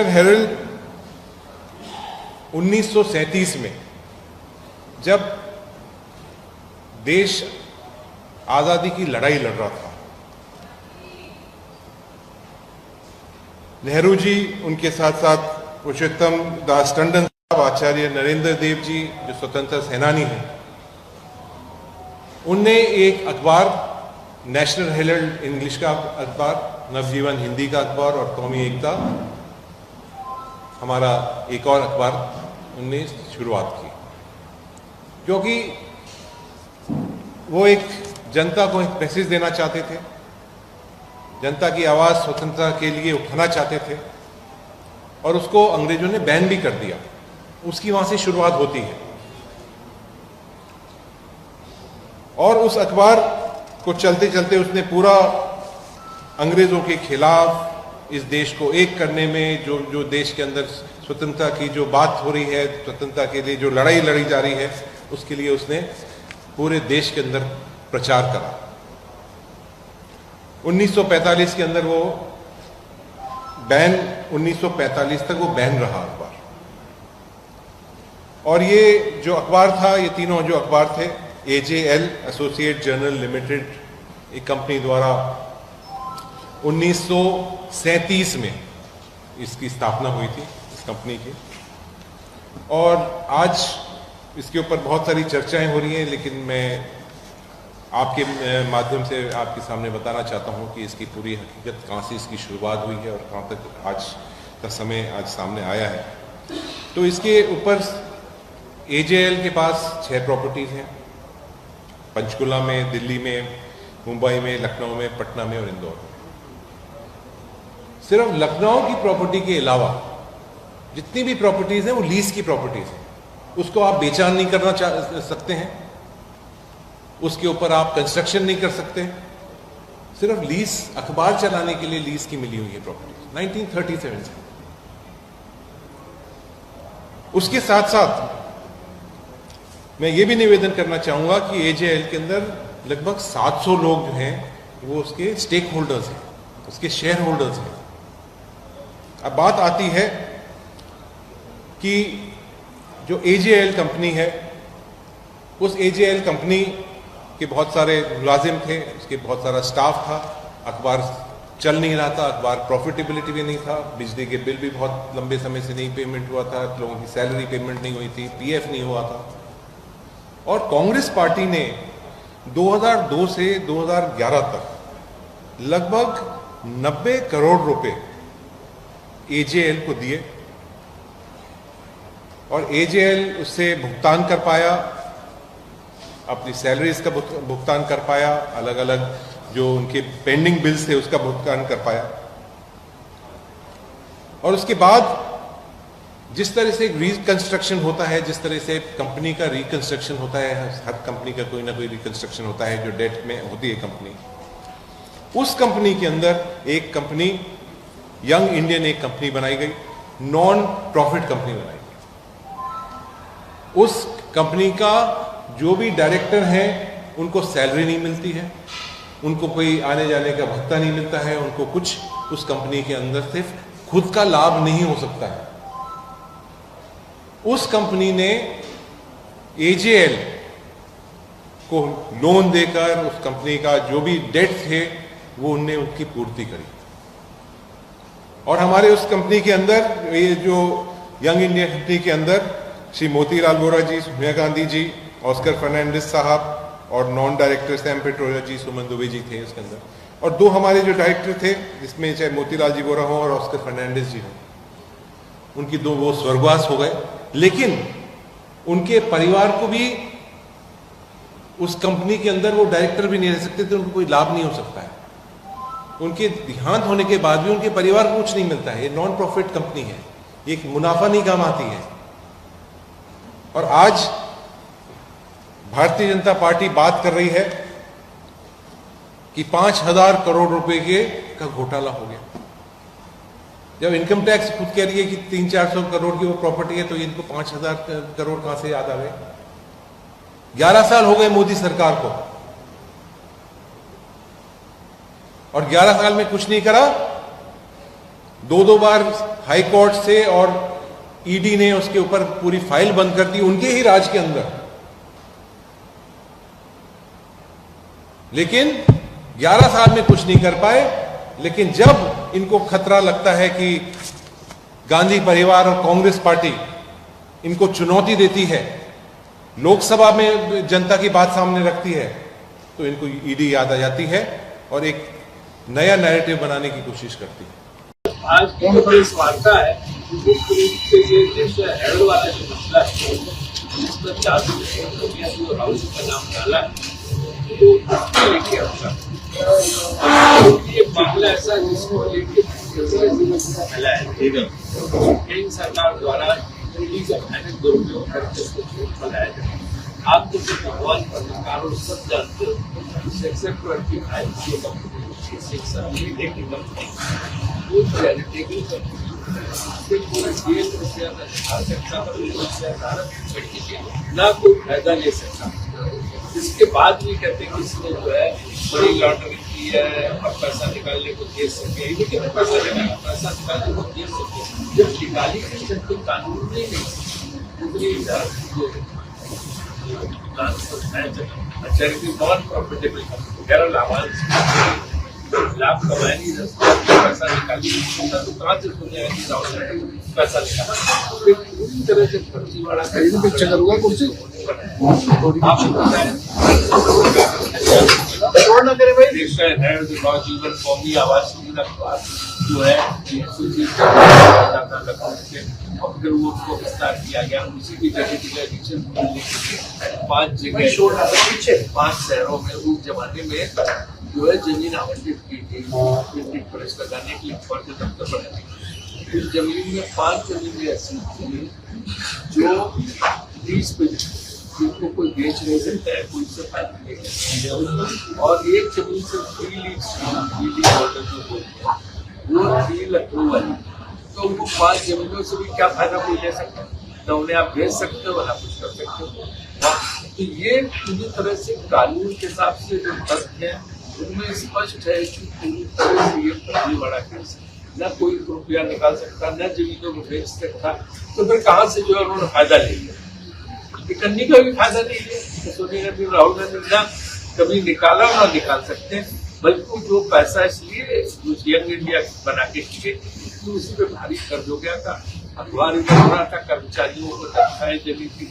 Herald 1937 में जब देश आजादी की लड़ाई लड़ रहा था, नेहरू जी, उनके साथ साथ पुरुषोत्तम दास टंडन साहब, आचार्य नरेंद्र देव जी जो स्वतंत्रता सेनानी हैं, उनने एक अखबार नेशनल हेरल्ड इंग्लिश का अखबार, नवजीवन हिंदी का अखबार और कौमी एकता हमारा एक और अखबार उनने शुरुआत की, क्योंकि वो एक जनता को एक मैसेज देना चाहते थे, जनता की आवाज स्वतंत्रता के लिए उठाना चाहते थे, और उसको अंग्रेजों ने बैन भी कर दिया। उसकी वहां से शुरुआत होती है और उस अखबार को चलते चलते उसने पूरा अंग्रेजों के खिलाफ इस देश को एक करने में, जो देश के अंदर स्वतंत्रता की जो बात हो रही है, स्वतंत्रता के लिए जो लड़ाई लड़ी जा रही है, उसके लिए उसने पूरे देश के अंदर प्रचार करा। 1945 के अंदर वो बैन, 1945 तक वो बैन रहा अखबार। और ये जो अखबार था, ये तीनों जो अखबार थे, AJL एसोसिएट जर्नल लिमिटेड, एक कंपनी द्वारा 1937 में इसकी स्थापना हुई थी, इस कंपनी की। और आज इसके ऊपर बहुत सारी चर्चाएं हो रही हैं, लेकिन मैं आपके माध्यम से आपके सामने बताना चाहता हूं कि इसकी पूरी हकीकत, कहां से इसकी शुरुआत हुई है और कहां तक आज का समय आज सामने आया है। तो इसके ऊपर AJL के पास 6 प्रॉपर्टीज हैं, पंचकुला में, दिल्ली में, मुंबई में, लखनऊ में, पटना में और इंदौर में। सिर्फ लखनऊ की प्रॉपर्टी के अलावा जितनी भी प्रॉपर्टीज हैं वो लीज की प्रॉपर्टीज हैं, उसको आप बेचान नहीं करना सकते हैं, उसके ऊपर आप कंस्ट्रक्शन नहीं कर सकते, सिर्फ लीज, अखबार चलाने के लिए लीज की मिली हुई है प्रॉपर्टी 1937 से। उसके साथ साथ मैं ये भी निवेदन करना चाहूंगा कि AJL के अंदर लगभग 700 लोग जो हैं वो उसके स्टेक होल्डर्स हैं, उसके शेयर होल्डर्स हैं। अब बात आती है कि जो AJL कंपनी है, उस AJL कंपनी के बहुत सारे मुलाजिम थे, उसके बहुत सारा स्टाफ था, अखबार चल नहीं रहा था, अखबार प्रॉफिटेबिलिटी भी नहीं था, बिजली के बिल भी बहुत लंबे समय से नहीं पेमेंट हुआ था, लोगों की सैलरी पेमेंट नहीं हुई थी, PF नहीं हुआ था। और कांग्रेस पार्टी ने 2002 से 2011 तक लगभग 90 करोड़ रुपए AJL को दिए और AJL उससे भुगतान कर पाया, अपनी सैलरीज का भुगतान कर पाया, अलग अलग जो उनके पेंडिंग बिल्स थे उसका भुगतान कर पाया। और उसके बाद जिस तरह से रिकंस्ट्रक्शन होता है, जिस तरह से कंपनी का रिकंस्ट्रक्शन होता है, हर कंपनी का कोई ना कोई रिकंस्ट्रक्शन होता है जो डेट में होती है कंपनी, उस कंपनी के अंदर एक कंपनी, यंग इंडियन एक कंपनी बनाई गई, नॉन प्रॉफिट कंपनी बनाई गई। उस कंपनी का जो भी डायरेक्टर हैं उनको सैलरी नहीं मिलती है, उनको कोई आने जाने का भत्ता नहीं मिलता है, उनको कुछ उस कंपनी के अंदर सिर्फ खुद का लाभ नहीं हो सकता है। उस कंपनी ने AJL को लोन देकर उस कंपनी का जो भी डेट थे वो उनने उसकी पूर्ति करी। और हमारे उस कंपनी के अंदर, ये जो यंग इंडिया कंपनी के अंदर श्री मोतीलाल वोरा जी, सोनिया गांधी जी, ऑस्कर फर्नांडिस साहब और नॉन डायरेक्टर सैम पेट्रोजा जी, सुमन दुबे जी थे उसके अंदर, और 2 हमारे जो डायरेक्टर थे, जिसमें चाहे मोतीलाल जी वोरा हो और ऑस्कर फर्नांडिस जी हो, उनकी 2 वो स्वर्गवास हो गए। लेकिन उनके परिवार को भी उस कंपनी के अंदर वो डायरेक्टर भी नहीं रह सकते थे, उनको कोई लाभ नहीं हो सकता है। उनके देहांत होने के बाद भी उनके परिवार को कुछ नहीं मिलता है। ये नॉन प्रॉफिट कंपनी है, ये मुनाफा नहीं कमाती है। और आज भारतीय जनता पार्टी बात कर रही है कि 5000 करोड़ रुपए का घोटाला हो गया। जब इनकम टैक्स खुद कह रही है कि 300-400 करोड़ की वो प्रॉपर्टी है, तो इनको 5000 करोड़ कहां से याद आ गए? 11 साल हो गए मोदी सरकार को और 11 साल में कुछ नहीं करा। दो बार हाई कोर्ट से और ईडी ने उसके ऊपर पूरी फाइल बंद कर दी उनके ही राज के अंदर। लेकिन 11 साल में कुछ नहीं कर पाए। लेकिन जब इनको खतरा लगता है कि गांधी परिवार और कांग्रेस पार्टी इनको चुनौती देती है, लोकसभा में जनता की बात सामने रखती है, तो इनको ईडी याद आ जाती है और एक नया नैरेटिव बनाने की कोशिश करती है। आज की जो बड़ी वार्ता है मुख्य रूप से ये देश हैदर वाला जो मसला है जिसमें 4 जो राहुल का नाम डाला है तो उसको लेके ये मामला ऐसा जिसको लेके फैला है केंद्र सरकार द्वारा ईडी का भयानक दुरुपयोग करके उसको झूठ फैलाया जाए। आप तो भगवान पत्रकारों सब जानते हो सेक्शन 25 सेक्शन की कंपनी ना कोई फायदा ले सकता। इसके बाद भी कहते हैं किसी ने जो है बड़ी लॉटरी की है और पैसा निकालने को दे सके, लेकिन पैसा निकालने को दे सके जब निकाली कोई कानून नहीं नॉन प्रॉफिटेबल केरल आवाज लाभ कमाए नहीं पैसा निकाली तो कहाँ से सुनिए पैसा निकाला पूरी तरह से फर्जीवाड़ा करूंगा कुछ नौजीवन कौमी आवास योजना जो है और फिर वो उसको विस्तार किया गया। उसी की जगह 5 जगह 5 शहरों में उस जमाने में जो है जमीन आवंटित की थी प्रिंटिंग प्रेस लगाने के लिए फर्ज दफ्तर बनाने। उस जमीन में 5 जमीनें ऐसी थी जो लीज पे जिनको कोई बेच नहीं सकता है, कोई से फायदा नहीं है। और एक जमीन से फ्री लीज होल्डर जो बोलते हैं वो थी लखनऊ वाली। तो वो 5 जमीनों से भी क्या फायदा कोई ले सकता है? न उन्हें आप बेच सकते हो ना कुछ कर सकते हो। तो ये पूरी तरह से कानून के हिसाब से जो तथ्य है उनमें स्पष्ट है कि पूरी तरह से ये फर्जीवाड़ा केस है। न कोई रुपया निकाल सकता, न जमीनों को बेच सकता। तो फिर कहाँ से जो है उन्होंने फायदा ले लिया? निकलने का भी फायदा नहीं लिया। तो सोनिया गांधी राहुल गांधी ना कभी निकाला ना निकाल सकते, बल्कि जो पैसा इसलिए यंग इंडिया बना के किए तो उसी पे भारी कर्ज हो गया था। अखबार में हो रहा था, कर्मचारियों को तनख्वाहें देनी थी,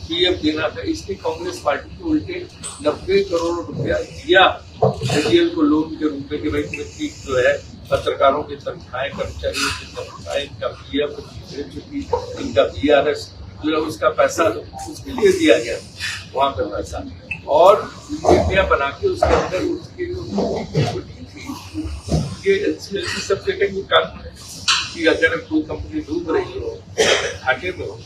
पीएफ देना था। इसलिए कांग्रेस पार्टी को उल्टे 90 करोड़ रुपया दिया एजीएल को लोन के रूप में कि भाई जो है पत्रकारों की तनख्वाहें, कर्मचारियों की तनख्वाहें, इनका पीएफ, इनका बीआरएस जो है उसका पैसा उसके लिए दिया गया वहां का पैसा। और मीडिया बना के उसके अंदर उसके जो ये एलसीएल की सब जगह ये काम है कि अगर कोई कंपनी डूब रही हो, घाटे में हो,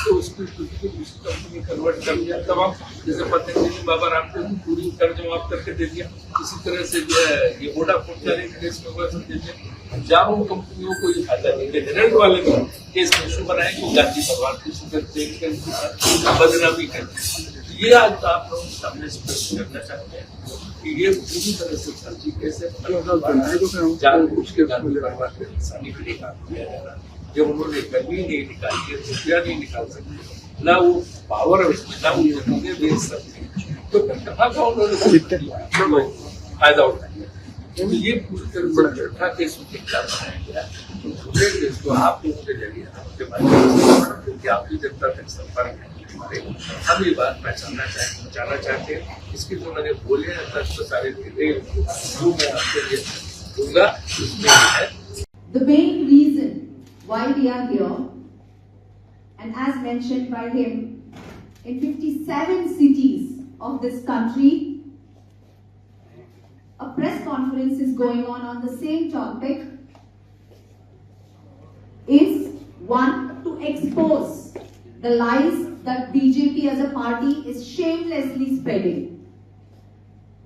तो उसकी कंपनी कन्वर्ट कर दिया। तब आप जैसे पतंजलि बाबा रामदेव की पूरी कर्ज माफ करके दे दिया। इसी तरह से जो है ये वोडाफोन जाने के केस में हुआ सब दे दिया। हजारों कंपनियों को ये फायदा नहीं है। जनरल वाले भी केस में इशू बनाए कि गांधी भगवान की सुंदर बदनामी कर। ये आज आप लोगों के सामने स्पष्ट करना चाहते हैं कि ये पूरी तरह से फर्जी केस है। जानबूझ के गांधी परिवार के इंसानी के लिए काम किया जा रहा है। जब उन्होंने गर्मी नहीं निकाली है, रुपया नहीं निकाल सकते, ना वो पावर है उसमें, ना वो जमीनें बेच सकते, तो कहाँ का उन्होंने फायदा उठाया? तो ये पूरी तरह से झूठा केस बनाया गया। तो आप लोगों के जरिए आपके माध्यम से आपकी जनता तक संपर्क है, हम ये बात पहचानना चाहते हैं। इसके जो मैंने बोले हैं तत्व सारे डिटेल जो मैं आपके लिए दूंगा उसमें है। The main reason why we are here, and as mentioned by him, in 57 cities of this country, a press conference is going on the same topic, is one, to expose the lies that BJP as a party is shamelessly spreading.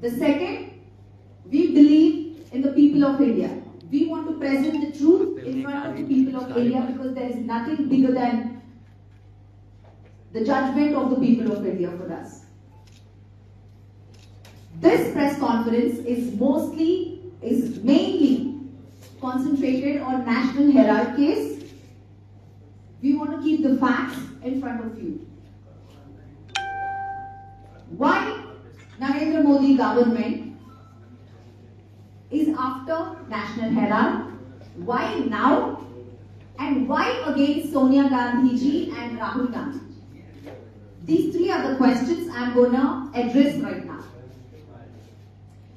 The second, we believe in the people of India. We want to present the truth in front of the people of India because there is nothing bigger than the judgment of the people of India for us. This press conference is mainly concentrated on National Herald case. We want to keep the facts in front of you. Why Narendra Modi government is after National Herald? Why now? And why against Sonia Gandhi ji and Rahul Gandhi? These three are the questions I'm going to address right now.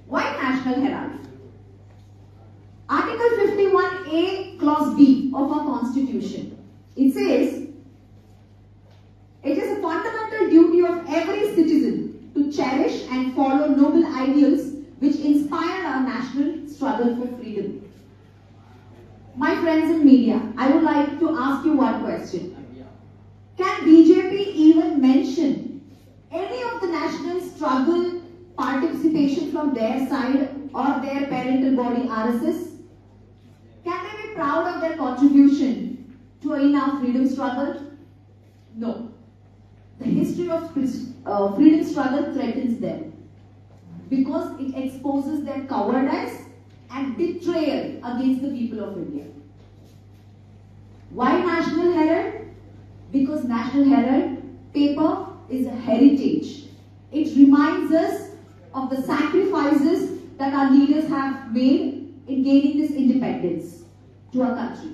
Why National Herald? Article 51A Clause B of our Constitution. It says, it is a fundamental duty of every citizen to cherish and follow noble ideals which inspired our national struggle for freedom. My friends in media, I would like to ask you one question. Can BJP even mention any of the national struggle participation from their side or their parental body RSS? Can they be proud of their contribution to our freedom struggle? No. The history of freedom struggle threatens them because it exposes their cowardice and betrayal against the people of India. Why National Herald? Because National Herald paper is a heritage. It reminds us of the sacrifices that our leaders have made in gaining this independence to our country.